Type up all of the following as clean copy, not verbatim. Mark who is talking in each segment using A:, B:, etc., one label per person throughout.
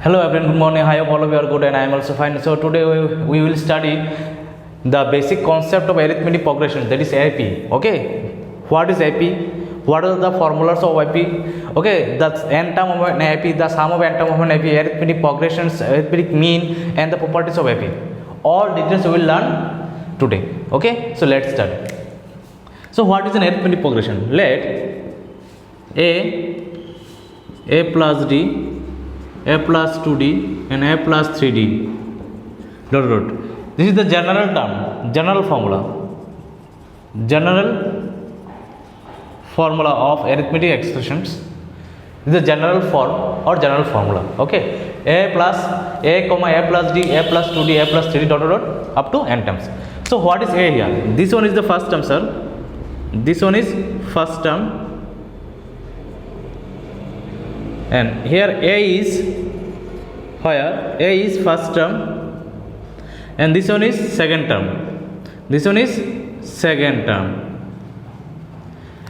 A: Hello everyone, good morning. I hope all of you are good and I am also fine. So today we will study the basic concept of arithmetic progression, that is AP. Okay, what is AP? What are the formulas of AP? Okay, the n term of an AP, the sum of n term of an AP, arithmetic progressions, arithmetic mean, and the properties of AP. All details we will learn today. Okay, so let's start. So what is an arithmetic progression? Let a plus d, a plus 2d and a plus 3d dot dot. This is the general term, general formula of arithmetic expressions. This is the general form or general formula. Okay, a plus a comma a plus d, a plus 2d, a plus 3d dot dot dot up to n terms. So what is a here? This one is the first term, sir. This one is first term. And here a is first term and this one is second term, this one is second term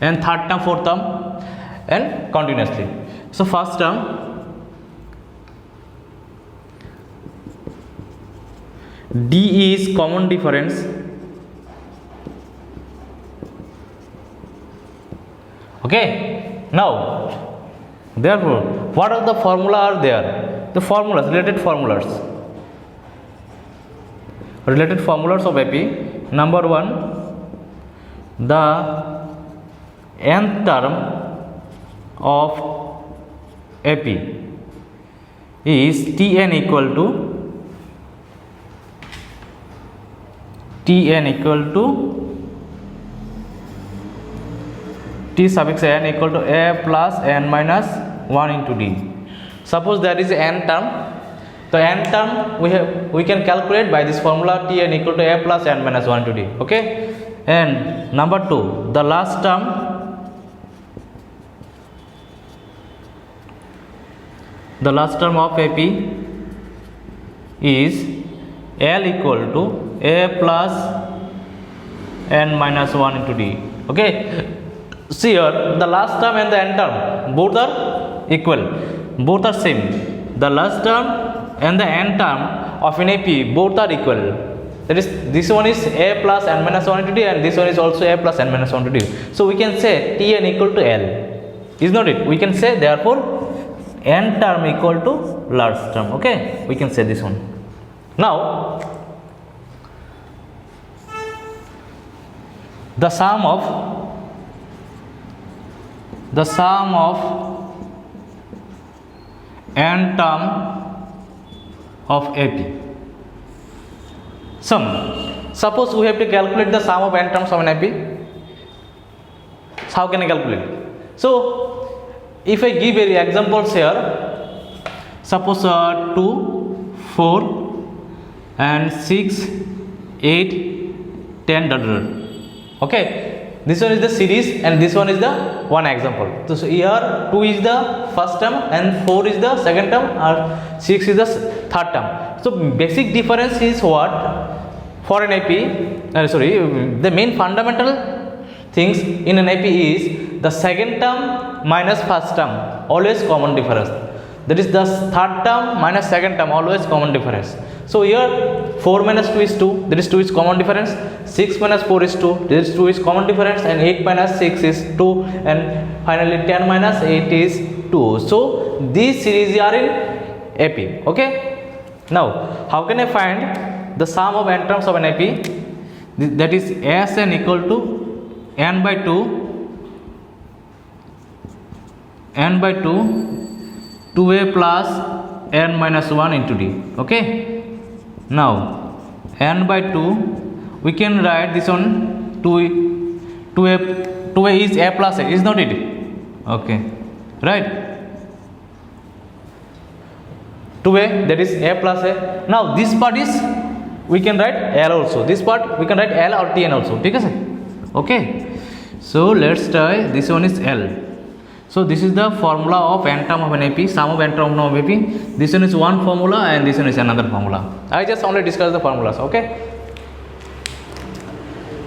A: and third term, fourth term and continuously. So first term d is common difference, okay. Now therefore, what are the formula are there? The formulas, related formulas of AP. Number one, the nth term of AP is Tn equal to T suffix n equal to a plus n minus 1 into d. Suppose there is n term, the n term we can calculate by this formula Tn equal to a plus n minus 1 into d. Okay, and number two, the last term of AP is L equal to a plus n minus 1 into d. Okay. See here, the last term and the n term both are equal, both are same. The last term and the n term of an AP both are equal. That is, this one is a plus n minus 1 into d and this one is also a plus n minus 1 into d. So we can say Tn equal to L, is not it? We can say therefore n term equal to last term. Okay, we can say this one. Now the sum of n term of AP. Suppose we have to calculate the sum of n terms of an AP. How can I calculate? So if I give any examples here, suppose 2, 4 and 6, 8, 10 dot dot. Okay. This one is the series and this one is the one example. So here 2 is the first term and 4 is the second term or 6 is the third term. So basic difference is what for an AP, the main fundamental things in an AP is the second term minus first term, always common difference. That is the third term minus second term, always common difference. So here 4 minus 2 is 2, that is 2 is common difference. 6 minus 4 is 2, this 2 is common difference, and 8 minus 6 is 2, and finally 10 minus 8 is 2. So these series are in AP. Okay. Now how can I find the sum of n terms of an AP? That is Sn equal to n by 2 2a plus n minus 1 into d. Okay. Now n by 2 we can write this one 2a is a plus a, is not it? Okay, right. 2a, that is a plus a. Now this part is we can write L also. This part we can write L or Tn also. Okay. So let's try. This one is L. So this is the formula of n term of an AP, sum of n term of AP. This one is one formula and this one is another formula. I just only discuss the formulas. Okay.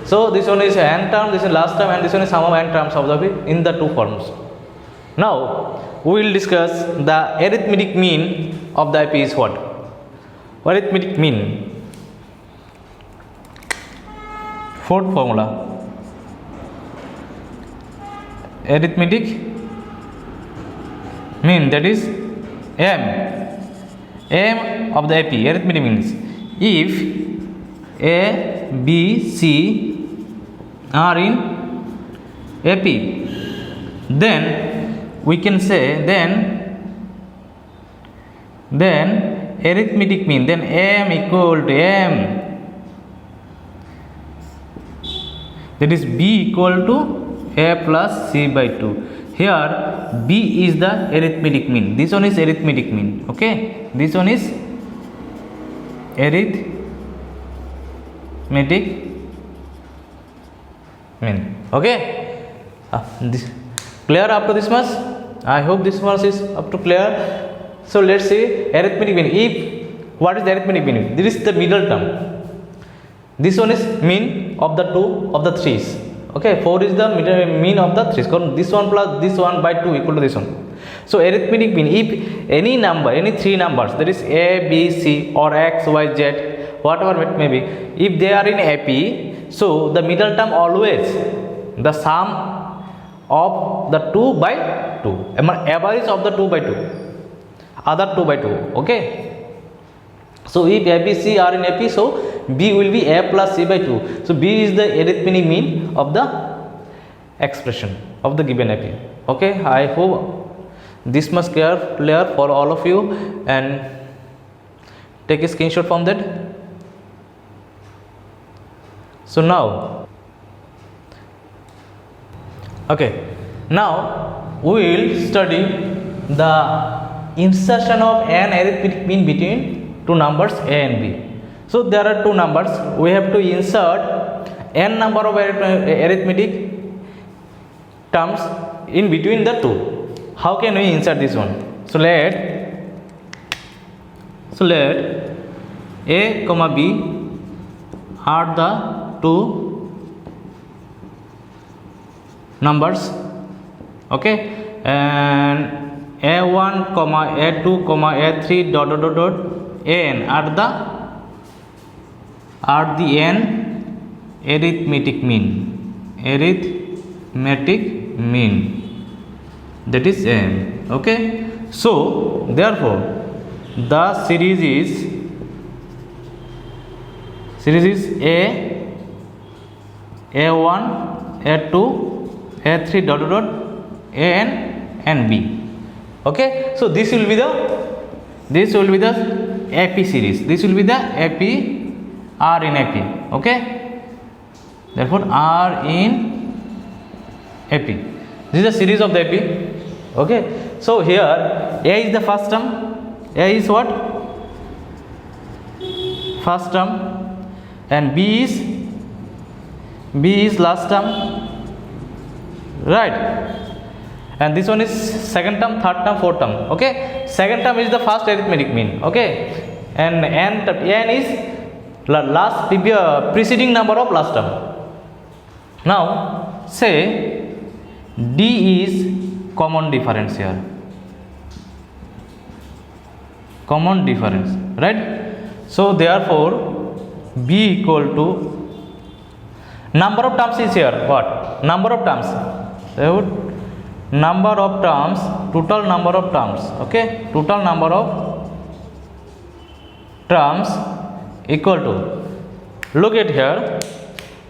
A: So this one is n term, this is last term, and this one is sum of n terms of the AP in the two forms. Now we will discuss the arithmetic mean of the IP is what? Arithmetic mean. Fourth formula. Arithmetic mean, that is M. M of the AP. Arithmetic means if A, B, C are in AP, then we can say then arithmetic mean, then M equal to M, that is B equal to A plus C by 2. Here B is the arithmetic mean. This one is arithmetic mean. Okay, this one is arithmetic mean. Okay, this clear up to this much? I hope this much is up to clear. So let's see arithmetic mean. If what is the arithmetic mean? This is the middle term. This one is mean of the two of the threes. Okay, 4 is the mean of the threes. This one plus this one by 2 equal to this one. So arithmetic mean, if any number, any three numbers, that is A, B, C or X, Y, Z, whatever it may be, if they are in AP, so the middle term always the sum of the 2 by 2, average of the 2 by 2, other 2 by 2. Okay, so if A, B, C are in AP, so B will be A plus C by 2. So B is the arithmetic mean of the expression of the given AP. Okay, I hope this much clear for all of you, and take a screenshot from that. So now, okay, now we will study the insertion of an arithmetic mean between two numbers A and B. So there are two numbers, we have to insert n number of arithmetic terms in between the two. How can we insert this one? So let A comma B are the two numbers. Okay, and A1 comma A2 comma A3 dot dot dot dot An are the n arithmetic mean, that is n. Okay, so therefore the series is A1 A2 A3 dot dot dot An and B. Okay, so this will be the AP series. This will be the AP R in AP. Okay, therefore R in AP. This is the series of the AP. Okay, so here A is the first term. A is what? First term, and B is last term, right? And this one is second term, third term, fourth term. Okay, second term is the first arithmetic mean. Okay, and n is last preceding number of last term. Now say D is common difference here, common difference, right? So therefore B equal to number of terms is here. What number of terms? Number of terms, total number of terms. Okay, total number of terms equal to, look at here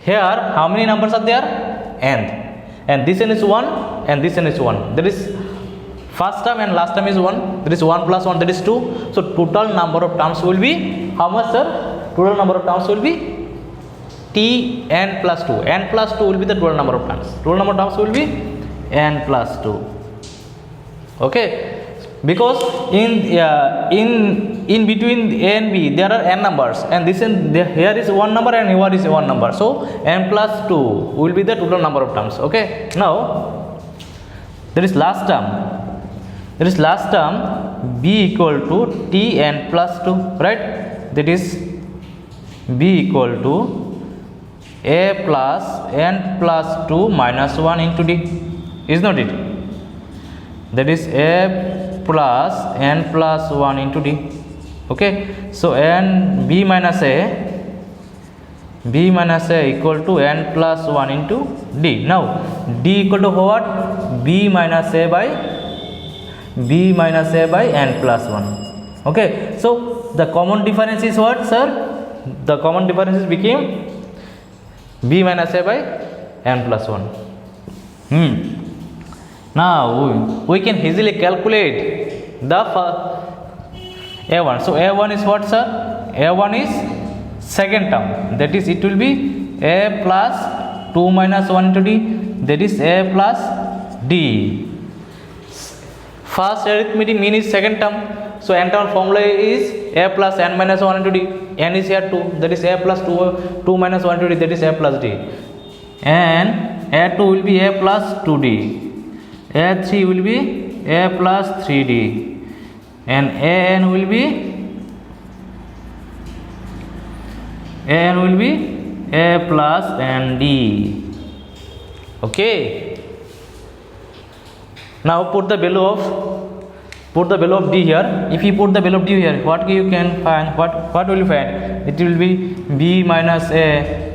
A: how many numbers are there? N, and this n is 1 and this n is 1. There is first term and last term is 1. There is 1 plus 1, that is 2. So total number of terms will be how much, sir? Total number of terms will be Tn plus 2. N plus 2 will be the total number of terms. Total number of terms will be n plus 2. Okay, because in between A and B there are n numbers, and here is one number and here is one number, so n plus 2 will be the total number of terms. Okay, now there is last term, B equal to Tn plus 2, right? That is B equal to A plus n plus 2 minus 1 into D, is not it? that is a plus n plus 1 into d. Okay, so n b minus a equal to n plus 1 into d. Now d equal to what? b minus a by n plus 1. Okay, so the common difference is what, sir? The common difference became b minus a by n plus 1. Now we can easily calculate the a1. So a1 is what, sir? a1 is second term, that is it will be a plus 2 minus 1 into d, that is a plus d. First arithmetic mean is second term, so n term formula is a plus n minus 1 into d. n is here 2, that is a plus 2 minus 1 into d, that is a plus d. And a2 will be a plus 2d, a3 will be a plus 3d, and an will be a plus and d. Okay, now put the value of d here. If you put the value of d here, what you can find? What will you find? It will be b minus a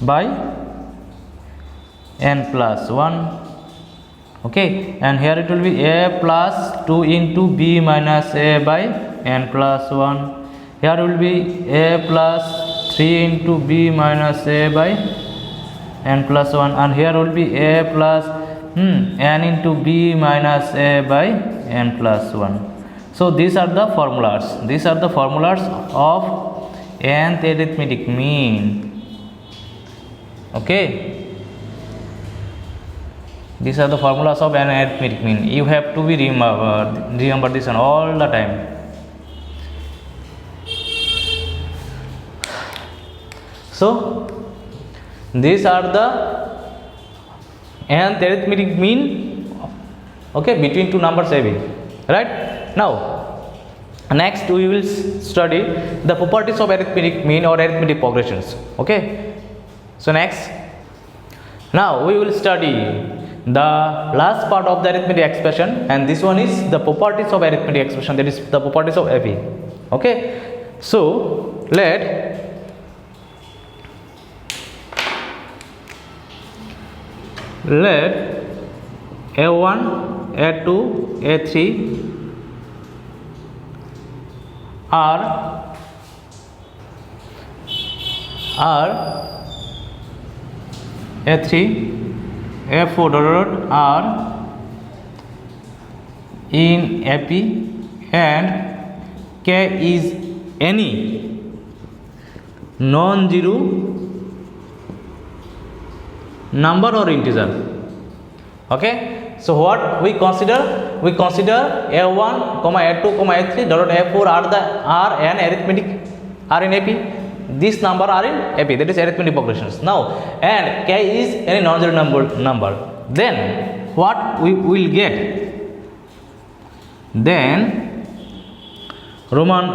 A: by n plus 1. Okay, and here it will be a plus 2 into b minus a by n plus 1. Here will be a plus 3 into b minus a by n plus 1, and here will be a plus n into b minus a by n plus 1. So these are the formulas. These are the formulas of nth arithmetic mean. Okay, these are the formulas of an arithmetic mean. You have to be remember this one all the time. So these are the nth arithmetic mean, okay, between two numbers AB, right? Now next we will study the properties of arithmetic mean or arithmetic progressions. Okay, so next, now we will study the last part of the arithmetic expression, and this one is the properties of arithmetic expression, that is the properties of AB. Okay, so let a1, a2, a3 are a3, a4 are in AP, and k is any non-zero number or integer. Okay, so what we consider a1, a2, a3 a4 are an arithmetic, are in AP. This number are in AP, that is arithmetic progressions. Now, and k is any non-zero number. Then what we will get? Then Roman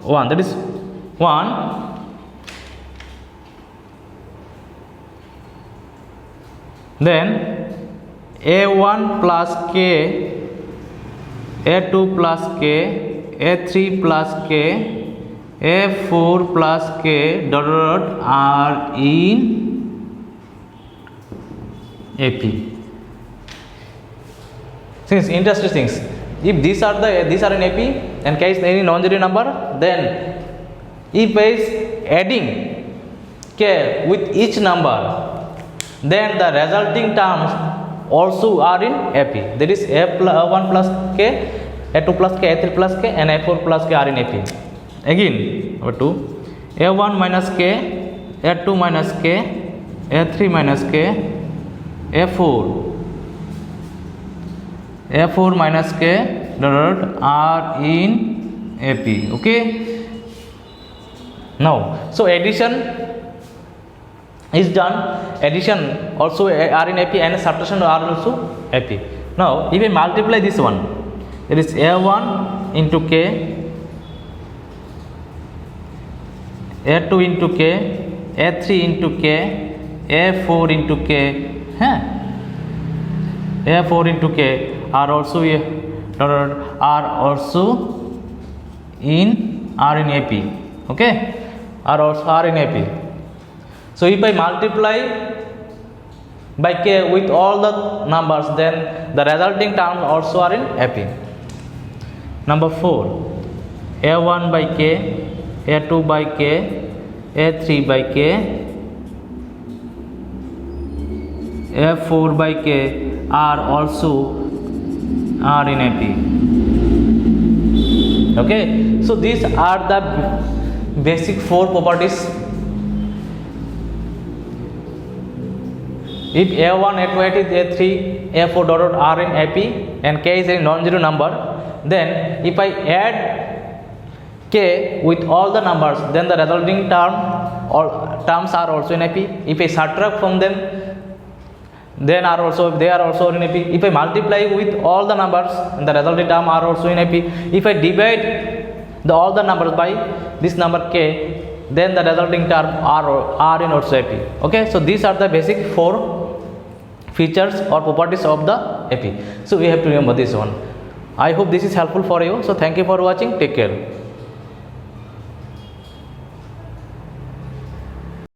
A: 1, that is 1. Then a1 plus k, a2 plus k, a3 plus k, a4 plus k are in AP. Since interesting things, if these are in AP and k is any non-zero number, then if is adding k with each number, then the resulting terms also are in AP, that is a1 plus k, a2 plus k, a3 plus k, and a4 plus k are in AP. Again, number 2, a1 minus k, a2 minus k, a3 minus k, a4 minus k are in AP. Okay, now so addition is done. Addition also are in AP, and subtraction are also AP. Now if I multiply this one, it is a1 into k, a2 into k, a3 into k, a4 into k, A4 into K are also in AP. Okay, are in AP. So if I multiply by K with all the numbers, then the resulting terms also are in AP. Number 4, A1 by K, A2 by K, A3 by K, A4 by K are also in AP. Okay, so these are the basic 4 properties. If A1, A2, A3, A4 dot are in AP and K is a non-zero number, then if I add K with all the numbers, then the resulting terms are also in AP. If I subtract from them, then they are also in AP. If I multiply with all the numbers, the resulting term are also in AP. If I divide all the numbers by this number K, then the resulting term are in also AP. Okay, so these are the basic 4 features or properties of the AP. So we have to remember this one. I hope this is helpful for you. So thank you for watching. Take care.